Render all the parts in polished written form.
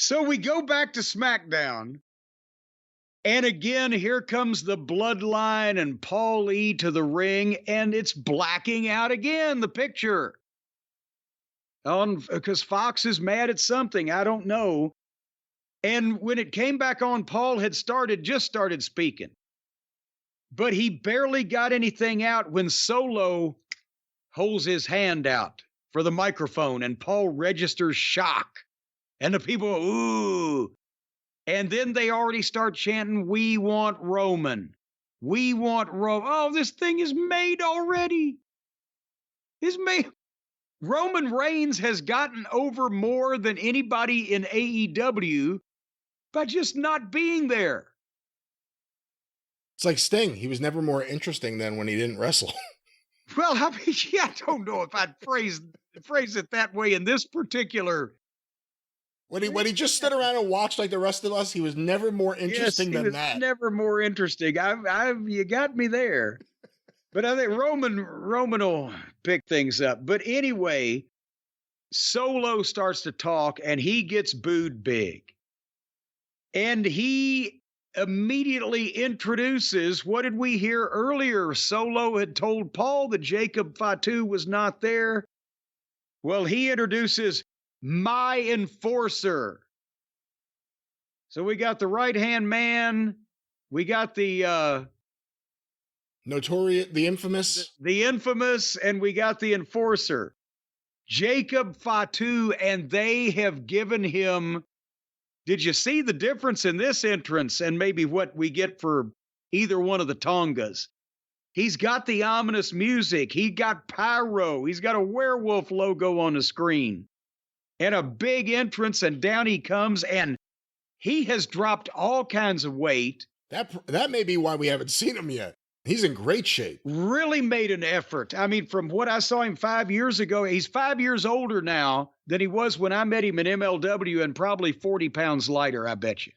So we go back to SmackDown. And again, here comes the Bloodline and Paul E to the ring, and it's blacking out again, the picture. Because Fox is mad at something, I don't know. And when it came back on, Paul had just started speaking. But he barely got anything out when Solo holds his hand out for the microphone, and Paul registers shock. And the people go, ooh. And then they already start chanting, we want Roman. We want Roman. Oh, this thing is made already. It's made. Roman Reigns has gotten over more than anybody in AEW by just not being there. It's like Sting. He was never more interesting than when he didn't wrestle. Well, I mean, yeah, I don't know if I'd phrase it that way in this particular. When he just stood around and watched like the rest of us, he was never more interesting than that. Never more interesting. You got me there. But I think Roman will pick things up. But anyway, Solo starts to talk and he gets booed big. And he immediately introduces, what did we hear earlier? Solo had told Paul that Jacob Fatu was not there. Well, he introduces my enforcer. So we got the right-hand man. We got the notorious, the infamous. The infamous, and we got the enforcer. Jacob Fatu, and they have given him. Did you see the difference in this entrance and maybe what we get for either one of the Tongas? He's got the ominous music. He got pyro. He's got a werewolf logo on the screen. And a big entrance, and down he comes, and he has dropped all kinds of weight. That may be why we haven't seen him yet. He's in great shape. Really made an effort. I mean, from what I saw him 5 years ago, he's 5 years older now than he was when I met him in MLW, and probably 40 pounds lighter, I bet you.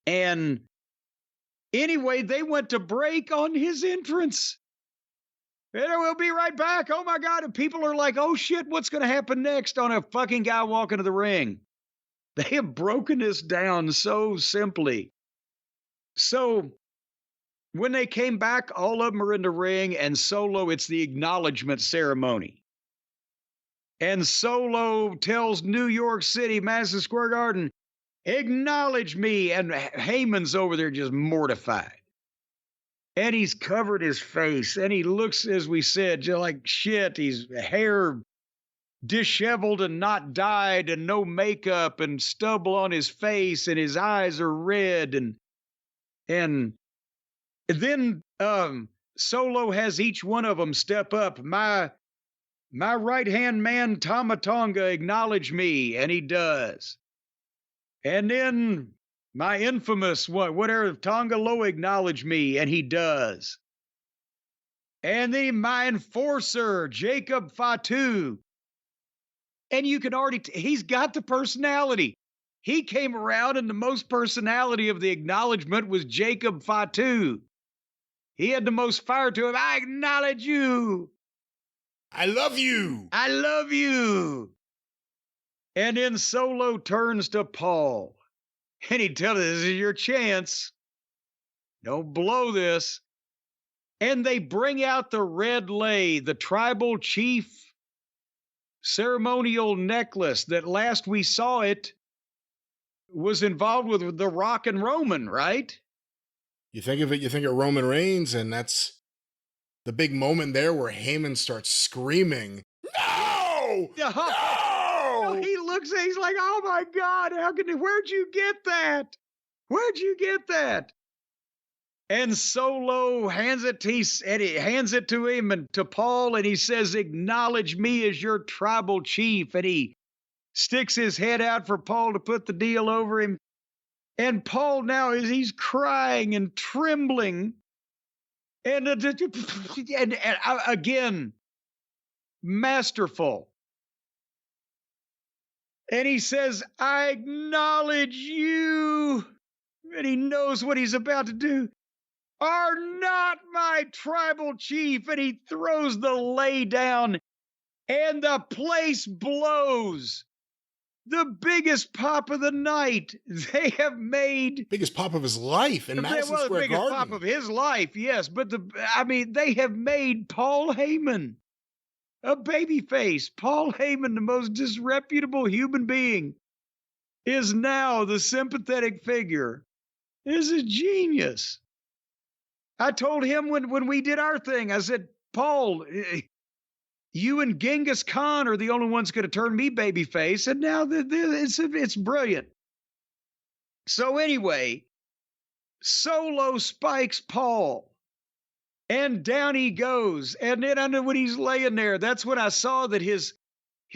And anyway, they went to break on his entrance. And we'll be right back. Oh, my God. And people are like, oh, shit, what's going to happen next on a fucking guy walking to the ring? They have broken this down so simply. So when they came back, all of them are in the ring, and Solo, it's the acknowledgement ceremony. And Solo tells New York City, Madison Square Garden, acknowledge me. And Heyman's over there just mortified. And he's covered his face, and he looks, as we said, just like shit. He's hair disheveled and not dyed, and no makeup, and stubble on his face, and his eyes are red. And then Solo has each one of them step up. My right-hand man, Tama Tonga, acknowledge me, and he does. And then my infamous whatever, Tonga Loa, acknowledge me, and he does. And then my enforcer, Jacob Fatu. And you can already, he's got the personality. He came around, and the most personality of the acknowledgement was Jacob Fatu. He had the most fire to him. I acknowledge you. I love you. I love you. And then Solo turns to Paul. And he tells us, this is your chance. Don't blow this. And they bring out the red lei, the tribal chief ceremonial necklace that last we saw it was involved with The Rock and Roman, right? You think of it, you think of Roman Reigns, and that's the big moment there where Heyman starts screaming, no! No! He looks at, he's like, oh my God, where'd you get that? Where'd you get that? And Solo hands it to him and to Paul, and he says, acknowledge me as your tribal chief. And he sticks his head out for Paul to put the deal over him. And Paul now he's crying and trembling. And again, masterful. And he says, I acknowledge you. And he knows what he's about to do. Are not my tribal chief. And he throws the lei down, and the place blows. The biggest pop of the night. They have made biggest pop of his life in Madison the Square biggest Garden. pop of his life, yes. But they have made Paul Heyman a babyface. Paul Heyman, the most disreputable human being, is now the sympathetic figure. Is a genius. I told him when we did our thing, I said, Paul, you and Genghis Khan are the only ones going to turn me babyface, and now it's brilliant. So anyway, Solo spikes Paul, and down he goes. And then I know when he's laying there, that's when I saw that his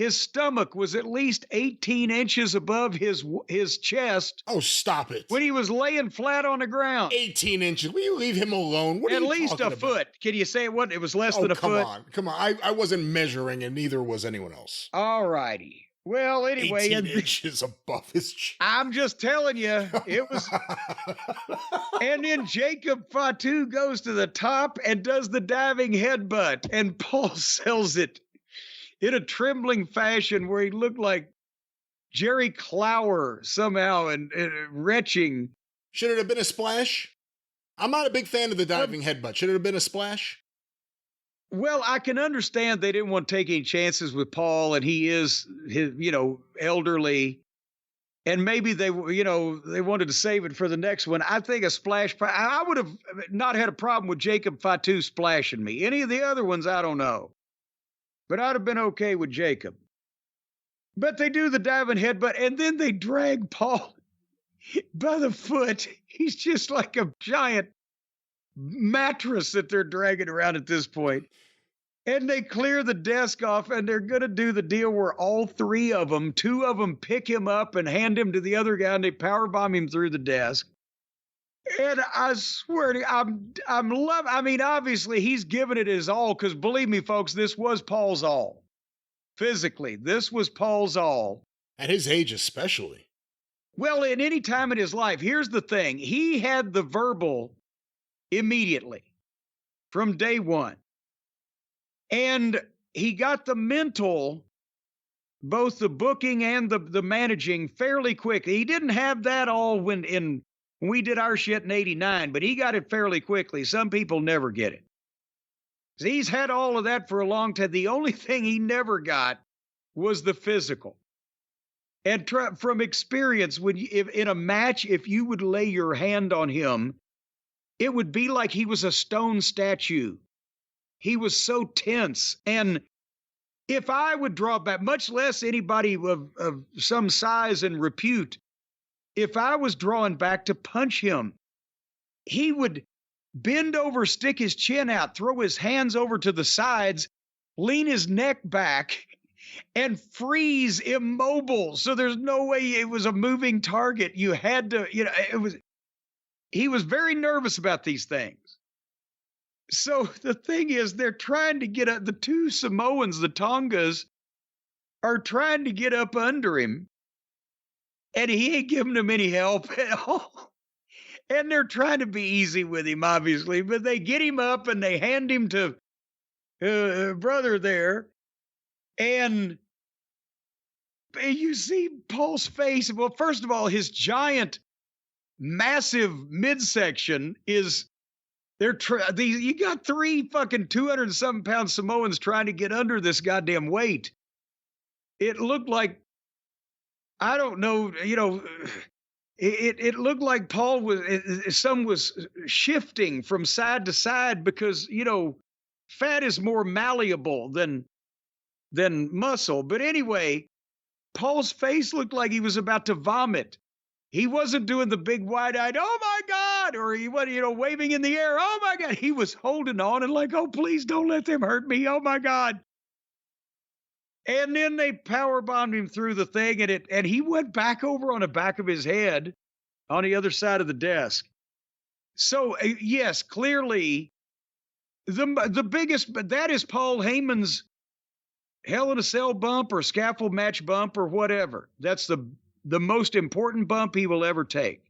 stomach was at least 18 inches above his chest. Oh, stop it. When he was laying flat on the ground. 18 inches. Will you leave him alone? What are you talking about? At least a foot. Can you say it was less than a foot? Come on. I wasn't measuring, and neither was anyone else. All righty. Well, anyway. 18 inches above his chest. I'm just telling you, it was. And then Jacob Fatu goes to the top and does the diving headbutt, and Paul sells it in a trembling fashion where he looked like Jerry Clower somehow and retching. Should it have been a splash? I'm not a big fan of the diving headbutt. Should it have been a splash? Well, I can understand they didn't want to take any chances with Paul, and he is, elderly. And maybe they wanted to save it for the next one. I think a splash, I would have not had a problem with Jacob Fatu splashing me. Any of the other ones, I don't know. But I'd have been okay with Jacob. But they do the diving headbutt, and then they drag Paul by the foot. He's just like a giant mattress that they're dragging around at this point. And they clear the desk off, and they're going to do the deal where all three of them, two of them pick him up and hand him to the other guy, and they powerbomb him through the desk. And I swear to you, obviously he's giving it his all, because believe me, folks, this was Paul's all. Physically, this was Paul's all. At his age especially. Well, at any time in his life, here's the thing. He had the verbal immediately from day one. And he got the mental, both the booking and the managing, fairly quickly. He didn't have that all when we did our shit in 89, but he got it fairly quickly. Some people never get it. He's had all of that for a long time. The only thing he never got was the physical. And from experience, if in a match, if you would lay your hand on him, it would be like he was a stone statue. He was so tense. And if I would draw back, much less anybody of some size and repute, if I was drawing back to punch him, he would bend over, stick his chin out, throw his hands over to the sides, lean his neck back, and freeze immobile. So there's no way it was a moving target. You had to, he was very nervous about these things. So the thing is, they're trying to get the two Samoans, the Tongas, are trying to get up under him, and he ain't giving them any help at all. And they're trying to be easy with him, obviously, but they get him up and they hand him to brother there, and you see Paul's face. Well, first of all, his giant, massive midsection is. You got three fucking 200-something pound Samoans trying to get under this goddamn weight. It looked like, I don't know, it looked like Paul was shifting from side to side because, fat is more malleable than muscle. But anyway, Paul's face looked like he was about to vomit. He wasn't doing the big wide-eyed, oh my God, or he was, waving in the air, oh my God. He was holding on and like, oh, please don't let them hurt me, oh my God. And then they powerbombed him through the thing, and he went back over on the back of his head on the other side of the desk. So, yes, clearly, the biggest, but that is Paul Heyman's Hell in a Cell bump or scaffold match bump or whatever. That's the most important bump he will ever take.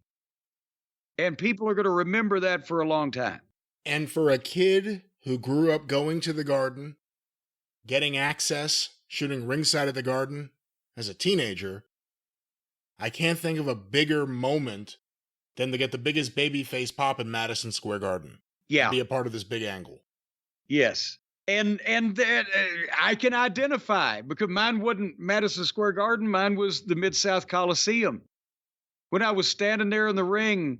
And people are going to remember that for a long time. And for a kid who grew up going to the Garden, getting access, shooting ringside at the Garden as a teenager, I can't think of a bigger moment than to get the biggest babyface pop in Madison Square Garden. Yeah. To be a part of this big angle. Yes. And that I can identify, because mine wasn't Madison Square Garden. Mine was the Mid-South Coliseum. When I was standing there in the ring,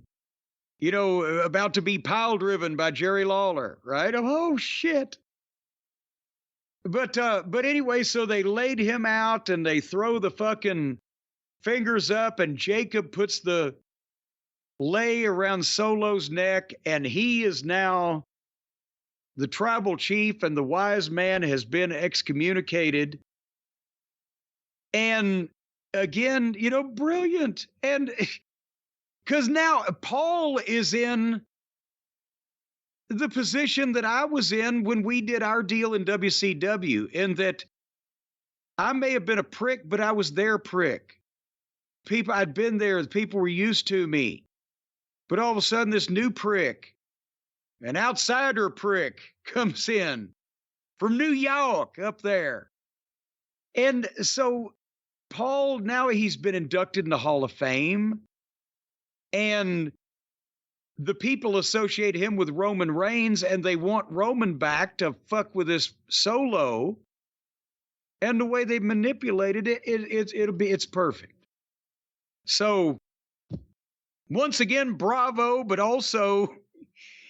you know, about to be pile driven by Jerry Lawler, right? Oh, shit. But anyway, so they laid him out and they throw the fucking fingers up, and Jacob puts the lay around Solo's neck, and he is now the tribal chief, and the wise man has been excommunicated. And again, you know, brilliant. And because now Paul is in the position that I was in when we did our deal in WCW, in that I may have been a prick, but I was their prick. People, I'd been there, the people were used to me. But all of a sudden, this new prick, an outsider prick, comes in from New York up there. And so Paul, now he's been inducted in the Hall of Fame. And the people associate him with Roman Reigns, and they want Roman back to fuck with this Solo. And the way they manipulated it, it's perfect. So once again, bravo, but also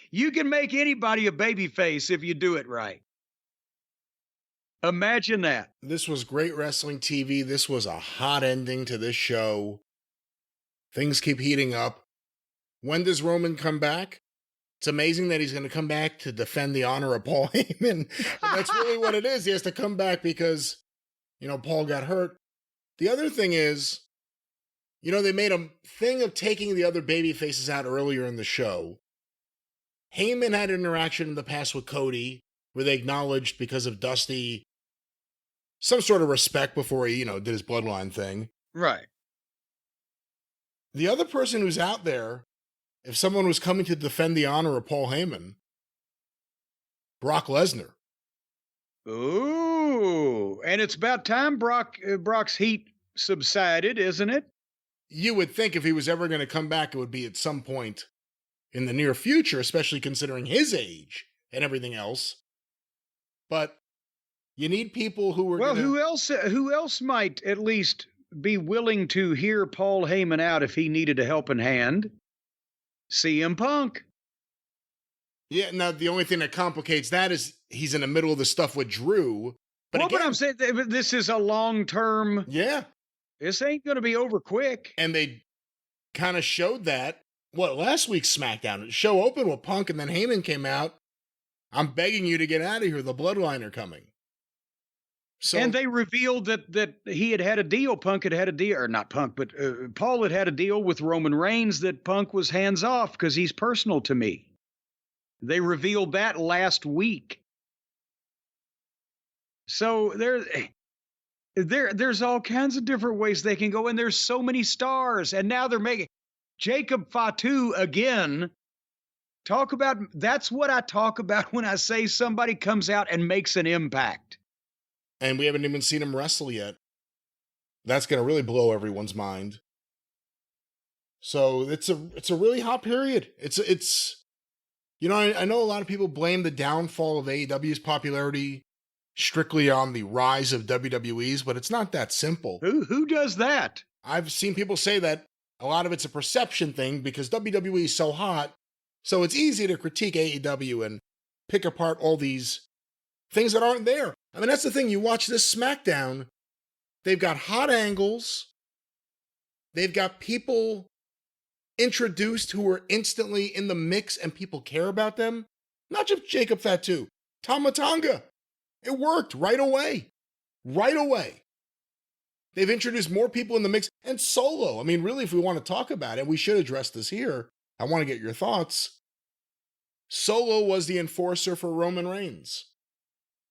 you can make anybody a babyface if you do it right. Imagine that. This was great wrestling TV. This was a hot ending to this show. Things keep heating up. When does Roman come back? It's amazing that he's going to come back to defend the honor of Paul Heyman. But that's really what it is. He has to come back because, you know, Paul got hurt. The other thing is, you know, they made a thing of taking the other baby faces out earlier in the show. Heyman had an interaction in the past with Cody where they acknowledged, because of Dusty, some sort of respect before he, you know, did his Bloodline thing. Right. The other person who's out there, if someone was coming to defend the honor of Paul Heyman, Brock Lesnar. Ooh, and it's about time Brock's heat subsided, isn't it? You would think if he was ever going to come back, it would be at some point in the near future, especially considering his age and everything else. But you need people who are who else might at least be willing to hear Paul Heyman out if he needed a helping hand? CM Punk. Yeah, now the only thing that complicates that is he's in the middle of the stuff with Drew. But well, again, but I'm saying this is a long-term. Yeah. This ain't going to be over quick. And they kind of showed that, last week's SmackDown. The show opened with Punk, and then Heyman came out. I'm begging you to get out of here. The Bloodline are coming. So, and they revealed that he had a deal. Punk had a deal, or not Punk, but Paul had a deal with Roman Reigns that Punk was hands off because he's personal to me. They revealed that last week. So there's all kinds of different ways they can go, and there's so many stars. And now they're making Jacob Fatu again. That's what I talk about when I say somebody comes out and makes an impact. And we haven't even seen him wrestle yet. That's going to really blow everyone's mind. So it's a really hot period. It's you know, I know a lot of people blame the downfall of AEW's popularity strictly on the rise of WWE's, but it's not that simple. Who does that? I've seen people say that a lot of it's a perception thing because WWE is so hot, so it's easy to critique AEW and pick apart all these things that aren't there. I mean, that's the thing. You watch this SmackDown, they've got hot angles. They've got people introduced who are instantly in the mix and people care about them. Not just Jacob Fatu, Tama Tonga. It worked right away. Right away. They've introduced more people in the mix. And Solo, I mean, really, if we want to talk about it, we should address this here. I want to get your thoughts. Solo was the enforcer for Roman Reigns.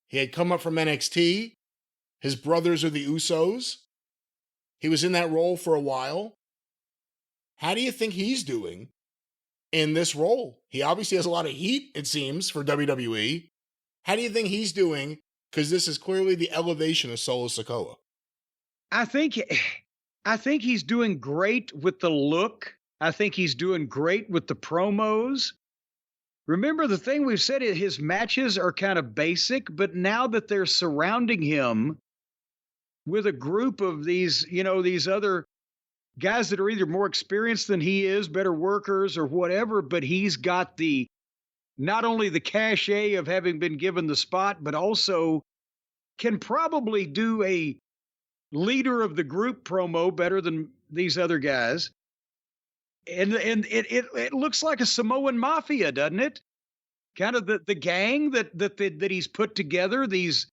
He had come up from NXT. His brothers are the Usos. He was in that role for a while. How do you think he's doing in this role? He obviously has a lot of heat, it seems, for WWE. How do you think he's doing? Because this is clearly the elevation of Solo Sikoa. I think I think he's doing great with the look. I think he's doing great with the promos. Remember the thing we've said, his matches are kind of basic, but now that they're surrounding him with a group of these, these other guys that are either more experienced than he is, better workers or whatever, but he's got not only the cachet of having been given the spot, but also can probably do a leader of the group promo better than these other guys. And it looks like a Samoan mafia, doesn't it? Kind of the gang that he's put together, these,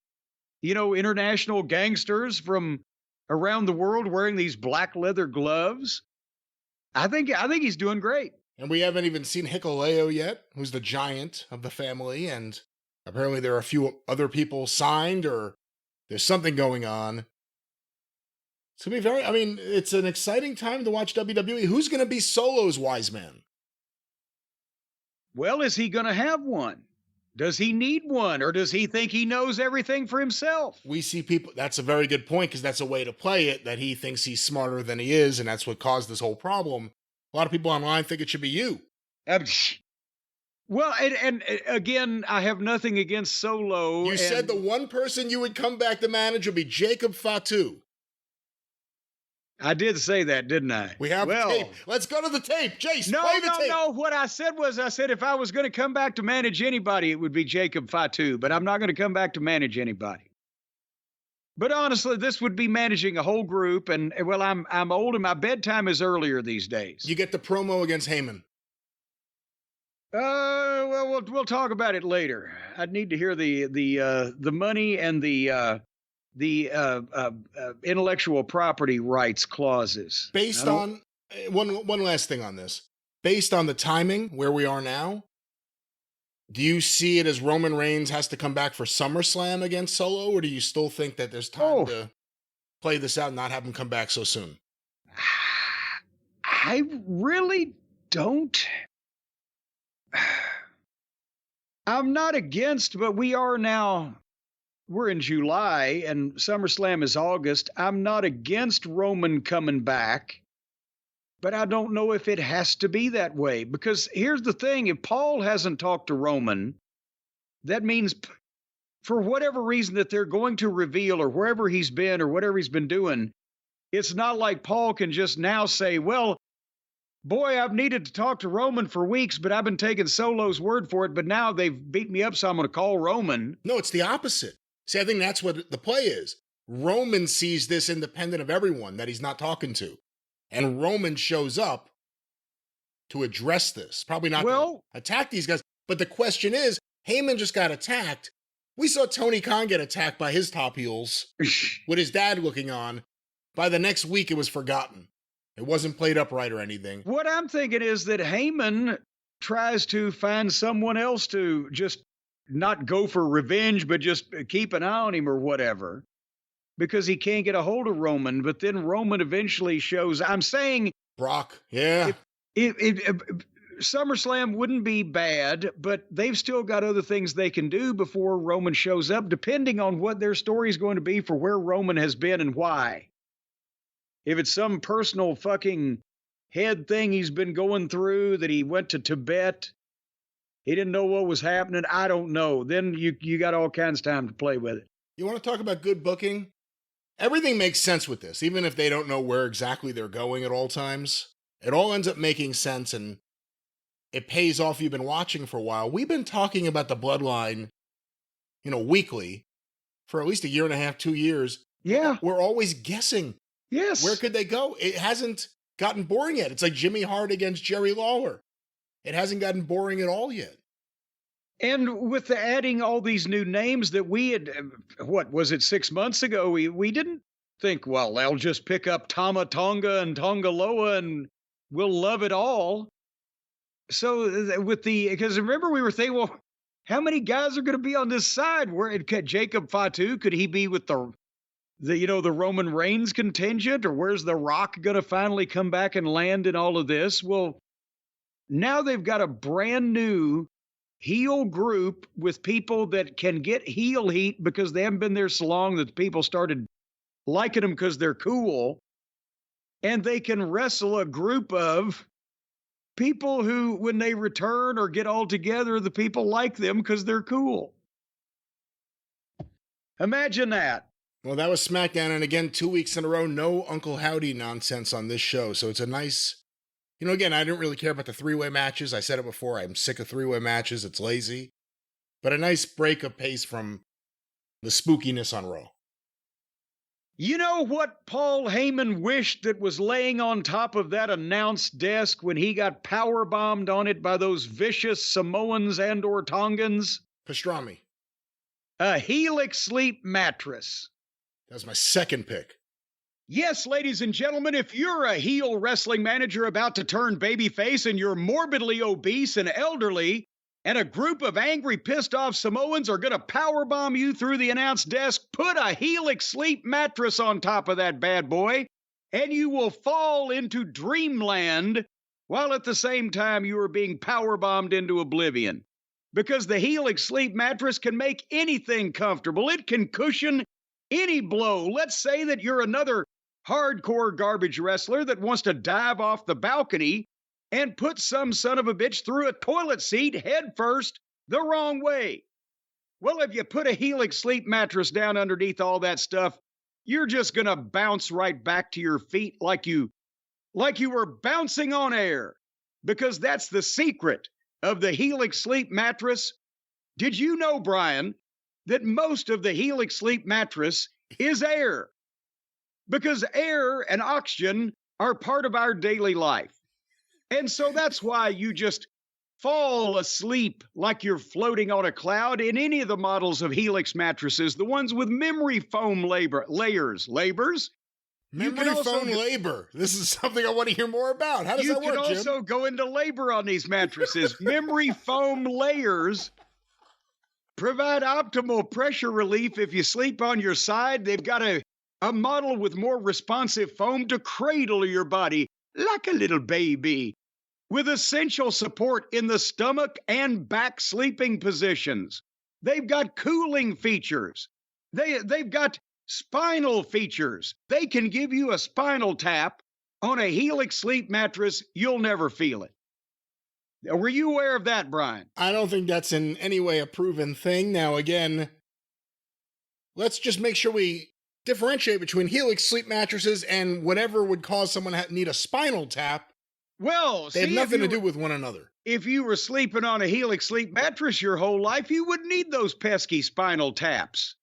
international gangsters from around the world wearing these black leather gloves. I think he's doing great. And we haven't even seen Heckel yet, who's the giant of the family, and apparently there are a few other people signed, or there's something going on. It's going to be it's an exciting time to watch WWE. Who's going to be Solo's wise man? Well, is he going to have one? Does he need one? Or does he think he knows everything for himself? We see people, that's a very good point, because that's a way to play it, that he thinks he's smarter than he is, and that's what caused this whole problem. A lot of people online think it should be you. Well, and again, I have nothing against Solo. You said the one person you would come back to manage would be Jacob Fatu. I did say that, didn't I? We have the tape. Let's go to the tape. Jace, play the tape. No. What I said was, if I was going to come back to manage anybody, it would be Jacob Fatu, but I'm not going to come back to manage anybody. But honestly, this would be managing a whole group, and well, I'm old and my bedtime is earlier these days. You get the promo against Heyman. Well, we'll talk about it later. I'd need to hear the money and the intellectual property rights clauses. Based on one last thing on this, based on the timing where we are now, do you see it as Roman Reigns has to come back for SummerSlam against Solo, or do you still think that there's time to play this out and not have him come back so soon? I really don't. I'm not against, but we're in July and SummerSlam is August. I'm not against Roman coming back, but I don't know if it has to be that way, because here's the thing. If Paul hasn't talked to Roman, that means for whatever reason that they're going to reveal, or wherever he's been or whatever he's been doing, it's not like Paul can just now say, well, boy, I've needed to talk to Roman for weeks, but I've been taking Solo's word for it, but now they've beat me up, so I'm going to call Roman. No, it's the opposite. See, I think that's what the play is. Roman sees this independent of everyone that he's not talking to. And Roman shows up to address this. Probably not to attack these guys. But the question is, Heyman just got attacked. We saw Tony Khan get attacked by his top heels with his dad looking on. By the next week, it was forgotten. It wasn't played up right or anything. What I'm thinking is that Heyman tries to find someone else to just not go for revenge, but just keep an eye on him or whatever, because he can't get a hold of Roman. But then Roman eventually shows. I'm saying Brock, yeah. SummerSlam wouldn't be bad, but they've still got other things they can do before Roman shows up, depending on what their story is going to be for where Roman has been and why. If it's some personal fucking head thing he's been going through, that he went to Tibet, he didn't know what was happening, I don't know. Then you got all kinds of time to play with it. You want to talk about good booking? Everything makes sense with this, even if they don't know where exactly they're going at all times. It all ends up making sense, and it pays off. You've been watching for a while. We've been talking about the Bloodline, weekly for at least 1.5 years, 2 years. Yeah. We're always guessing. Yes. Where could they go? It hasn't gotten boring yet. It's like Jimmy Hart against Jerry Lawler. It hasn't gotten boring at all yet. And with the adding all these new names that we had, what was it, 6 months ago, we didn't think, well, they'll just pick up Tama Tonga and Tongaloa and we'll love it all. So because remember we were thinking, well, how many guys are going to be on this side? Where Jacob Fatu, could he be with the Roman Reigns contingent, or where's The Rock going to finally come back and land in all of this? Well, now they've got a brand new heel group with people that can get heel heat because they haven't been there so long that people started liking them because they're cool. and they can wrestle a group of people who, when they return or get all together, the people like them because they're cool. Imagine that. Well, that was SmackDown, and again, 2 weeks in a row, no Uncle Howdy nonsense on this show. So it's a nice, again, I didn't really care about the three-way matches. I said it before, I'm sick of three-way matches. It's lazy. But a nice break of pace from the spookiness on Raw. You know what Paul Heyman wished that was laying on top of that announce desk when he got powerbombed on it by those vicious Samoans and or Tongans? Pastrami. A Helix sleep mattress. That was my second pick. Yes, ladies and gentlemen, if you're a heel wrestling manager about to turn babyface and you're morbidly obese and elderly, and a group of angry, pissed-off Samoans are going to powerbomb you through the announce desk, put a Helix sleep mattress on top of that bad boy, and you will fall into dreamland while at the same time you are being powerbombed into oblivion. Because the Helix sleep mattress can make anything comfortable. It can cushion any blow. Let's say that you're another hardcore garbage wrestler that wants to dive off the balcony and put some son of a bitch through a toilet seat head first the wrong way. Well, if you put a Helix sleep mattress down underneath all that stuff, you're just going to bounce right back to your feet like you were bouncing on air, because that's the secret of the Helix sleep mattress. Did you know, Brian, that most of the Helix sleep mattress is air? Because air and oxygen are part of our daily life. And so that's why you just fall asleep like you're floating on a cloud in any of the models of Helix mattresses, the ones with memory foam layers. Memory foam labor. This is something I want to hear more about. How does that work, Jim? You can also go into labor on these mattresses. Memory foam layers provide optimal pressure relief if you sleep on your side. They've got a model with more responsive foam to cradle your body like a little baby, with essential support in the stomach and back sleeping positions. They've got cooling features. They've got spinal features. They can give you a spinal tap on a Helix sleep mattress. You'll never feel it. Were you aware of that, Brian? I don't think that's in any way a proven thing. Now, again, let's just make sure we differentiate between Helix sleep mattresses and whatever would cause someone to need a spinal tap. Well, they have nothing to do with one another. If you were sleeping on a Helix sleep mattress your whole life, you wouldn't need those pesky spinal taps.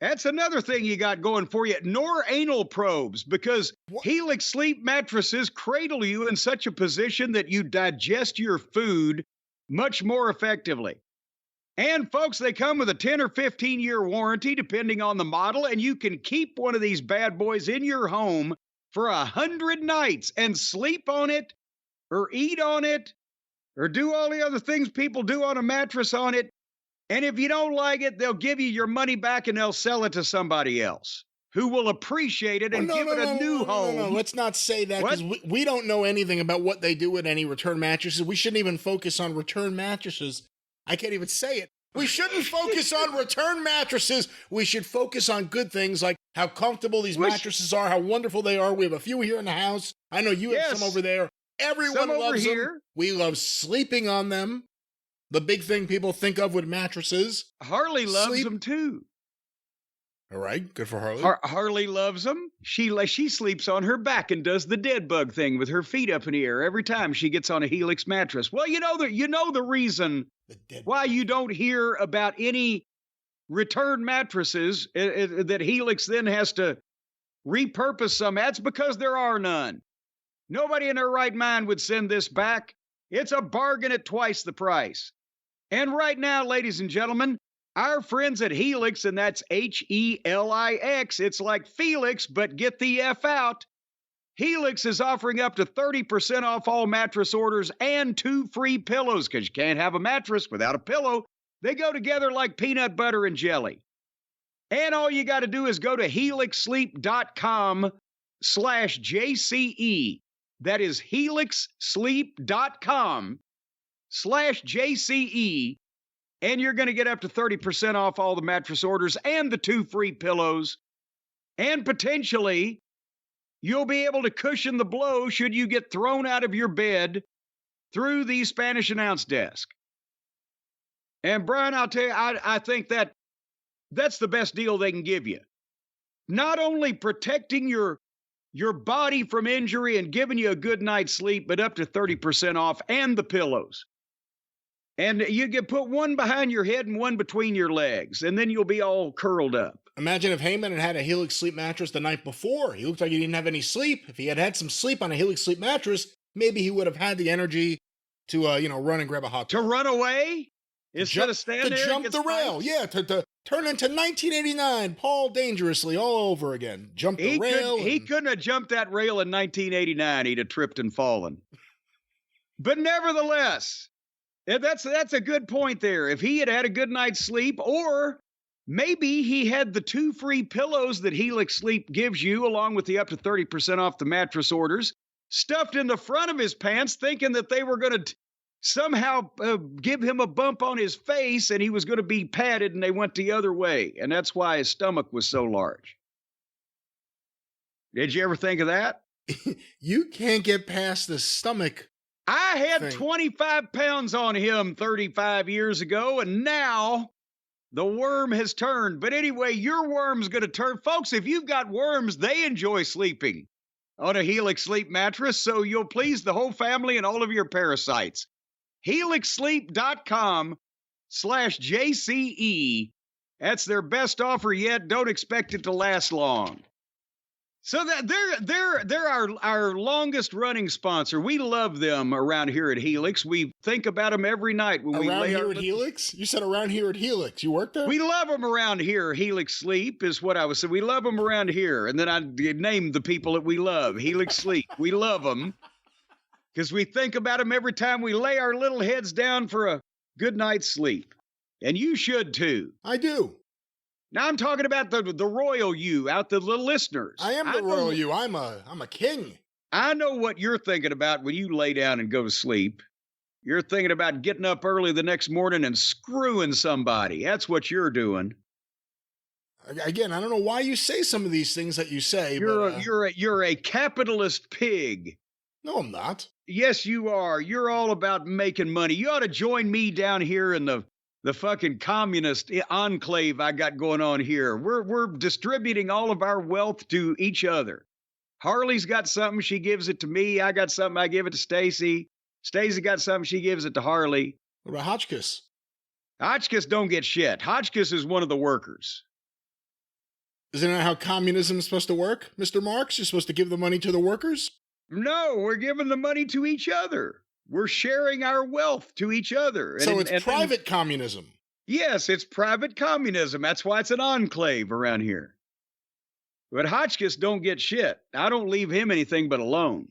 That's another thing you got going for you. Nor anal probes, because Helix sleep mattresses cradle you in such a position that you digest your food much more effectively. And folks, they come with a 10 or 15-year warranty, depending on the model, and you can keep one of these bad boys in your home for 100 nights and sleep on it or eat on it or do all the other things people do on a mattress on it. And if you don't like it, they'll give you your money back and they'll sell it to somebody else who will appreciate it and give it a new home. No, let's not say that, because we don't know anything about what they do with any return mattresses. We shouldn't even focus on return mattresses. I can't even say it. We shouldn't focus on return mattresses. We should focus on good things like how comfortable these mattresses are, how wonderful they are. We have a few here in the house. I know you have some over there. Everyone loves them. We love sleeping on them. The big thing people think of with mattresses. Harley loves them too. All right, good for Harley. Harley loves them. She sleeps on her back and does the dead bug thing with her feet up in the air every time she gets on a Helix mattress. Well, you know the reason why you don't hear about any return mattresses that Helix then has to repurpose some. That's because there are none. Nobody in their right mind would send this back. It's a bargain at twice the price. And right now, ladies and gentlemen, our friends at Helix, and that's Helix, it's like Felix, but get the F out. Helix is offering up to 30% off all mattress orders and 2 free pillows, because you can't have a mattress without a pillow. They go together like peanut butter and jelly. And all you got to do is go to helixsleep.com/JCE. That is helixsleep.com/JCE. And you're going to get up to 30% off all the mattress orders and the 2 free pillows. And potentially you'll be able to cushion the blow should you get thrown out of your bed through the Spanish announce desk. And Brian, I'll tell you, I think that's the best deal they can give you. Not only protecting your body from injury and giving you a good night's sleep, but up to 30% off, and the pillows. And you can put one behind your head and one between your legs, and then you'll be all curled up. Imagine if Heyman had a Helix sleep mattress the night before. He looked like he didn't have any sleep. If he had had some sleep on a Helix sleep mattress, maybe he would have had the energy to, run and grab a hot dog. To run away? Instead of standing there? To jump the rail, yeah, to turn into 1989, Paul Dangerously all over again. Jump the rail. He couldn't have jumped that rail in 1989. He'd have tripped and fallen. But nevertheless, that's a good point there. If he had had a good night's sleep, or maybe he had the 2 free pillows that Helix Sleep gives you, along with the up to 30% off the mattress orders, stuffed in the front of his pants, thinking that they were going to somehow give him a bump on his face and he was going to be padded, and they went the other way. And that's why his stomach was so large. Did you ever think of that? You can't get past the stomach. I had 25 pounds on him 35 years ago, and now the worm has turned. But anyway, your worm's going to turn. Folks, if you've got worms, they enjoy sleeping on a Helix Sleep mattress, so you'll please the whole family and all of your parasites. HelixSleep.com/JCE. That's their best offer yet. Don't expect it to last long. So that they're our longest running sponsor. We love them around here at Helix. We think about them every night when we lay around here at Helix. You said around here at Helix. You work there? We love them around here. Helix Sleep is what I was saying. We love them around here, and then I named the people that we love. Helix Sleep. We love them because we think about them every time we lay our little heads down for a good night's sleep, and you should too. I do. Now I'm talking about the royal you out the listeners. I am the royal you. I'm a king. I know what you're thinking about when you lay down and go to sleep. You're thinking about getting up early the next morning and screwing somebody. That's what you're doing. Again, I don't know why you say some of these things that you say. You're a capitalist pig. No, I'm not. Yes, you are. You're all about making money. You ought to join me down here in the fucking communist enclave I got going on here. We're distributing all of our wealth to each other. Harley's got something, she gives it to me. I got something, I give it to Stacy. Stacy got something, she gives it to Harley. What about Hotchkiss? Hotchkiss don't get shit. Hotchkiss is one of the workers. Isn't that how communism is supposed to work, Mr. Marx? You're supposed to give the money to the workers? No, we're giving the money to each other. We're sharing our wealth to each other. So it's private communism. Yes, it's private communism. That's why it's an enclave around here. But Hotchkiss don't get shit. I don't leave him anything but alone.